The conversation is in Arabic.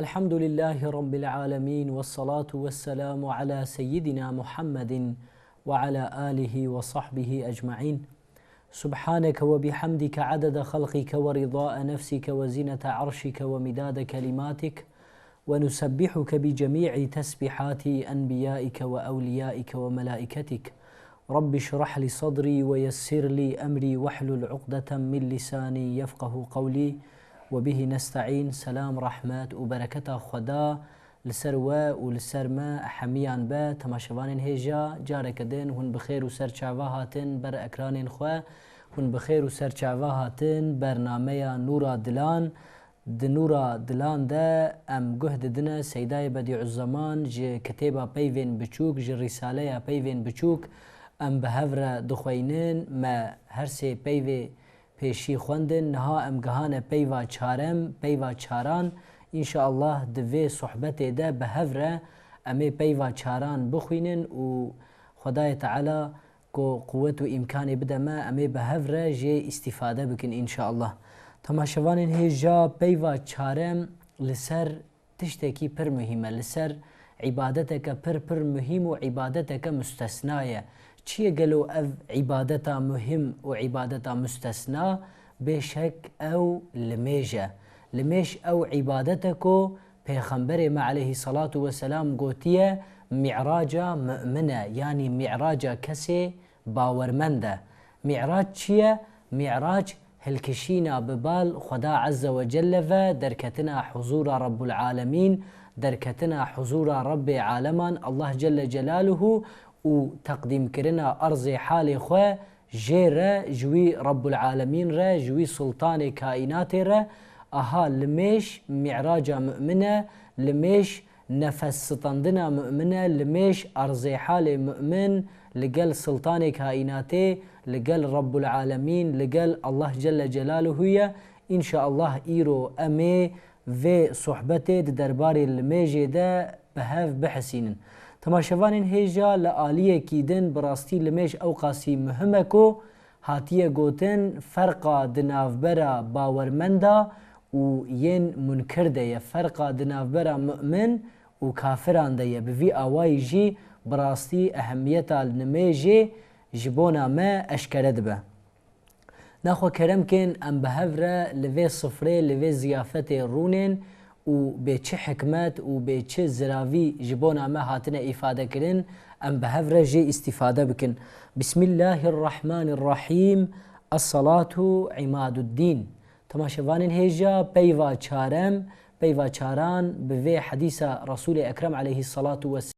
الحمد لله رب العالمين، والصلاة والسلام على سيدنا محمد وعلى آله وصحبه أجمعين. سبحانك وبحمدك عدد خلقك ورضاء نفسك وزنة عرشك ومداد كلماتك، ونسبحك بجميع تسبحات أنبيائك وأوليائك وملائكتك. رب اشرح لي صدري ويسر لي أمري واحلل عقدة من لساني يفقه قولي، وبه نستعين. سلام رحمت وبركة خدا لسر ولسر ما حميان با تماشوان هجا جارك دين هن بخير وسر چاواهاتن بر اكران خوا، هن بخير وسر چاواهاتن برنامه نورا دلان. نورا دلان ده ام جهد دنا سيداي بديع الزمان جي كتابة بيفين بچوك جي رسالة بيفين بچوك ام بهفر دخوينين ما هرسي بيفي پیشی خوندن نها ام گهان پیوا چارم پیوا چاران انشاء الله دوی صحبت ده به هفره امی پیوا چاران بخوینن و خدای تعالی کو قوت و امکان بده ما امی به هفره جه استفاده بکن انشاء الله. تماشوان هجا پیوا چارم لسر تشتکی پر مهمه، لسر عبادتك پر مهم و عبادتك مستثناية. چیه گلو او عبادتا مهم و عبادتا مستثنا؟ بشك او لميش او عبادتكو پیغمبر ما عليه الصلاة والسلام قوتيه معراجا مؤمنة، يعني معراجا كسي باورمنده. معراج چیه؟ معراج هلكشينا ببال خدا عز وجل و دركتنا حضور رب العالمين، دركتنا حضور رب عالمان الله جل جلاله، و تقديم كرنا أرض حال خوا جيرا جوي رب العالمين را جوي سلطان كائنات را. أها لميش معراجا مؤمنة، لميش نفس ستندنا مؤمنة، لميش أرض حال مؤمن لقل سلطان كائناته لقل رب العالمين لقل الله جل جلاله. هي إن شاء الله إيرو أمي في صحبته درباري الميجي دا بهاف بحسين. تماشوان هجا لآلیه کیدن براستی لمیش او قاسی مهمه کو هاتیه گوتن فرقا دنافبرا باورمندا و ین منکر ده، فرقا دنافبرا مؤمن و کافران ده. بوی آوائی جی براستی اهمیتا لنمیجی جبونا ما اشکرد به. ناخو کرم کن ام بهفره لوی صفره لوی زیافت رونین و به چه حکمت و به چه زراوی جبونا ما هاتنا افاده کرن ام بهفره جي استفاده بكن. بسم الله الرحمن الرحيم. الصلاة عماد الدين. تماشوان هجا بيوا چارم بيوا چاران بوي حديث رسول اكرم عليه الصلاة والسلام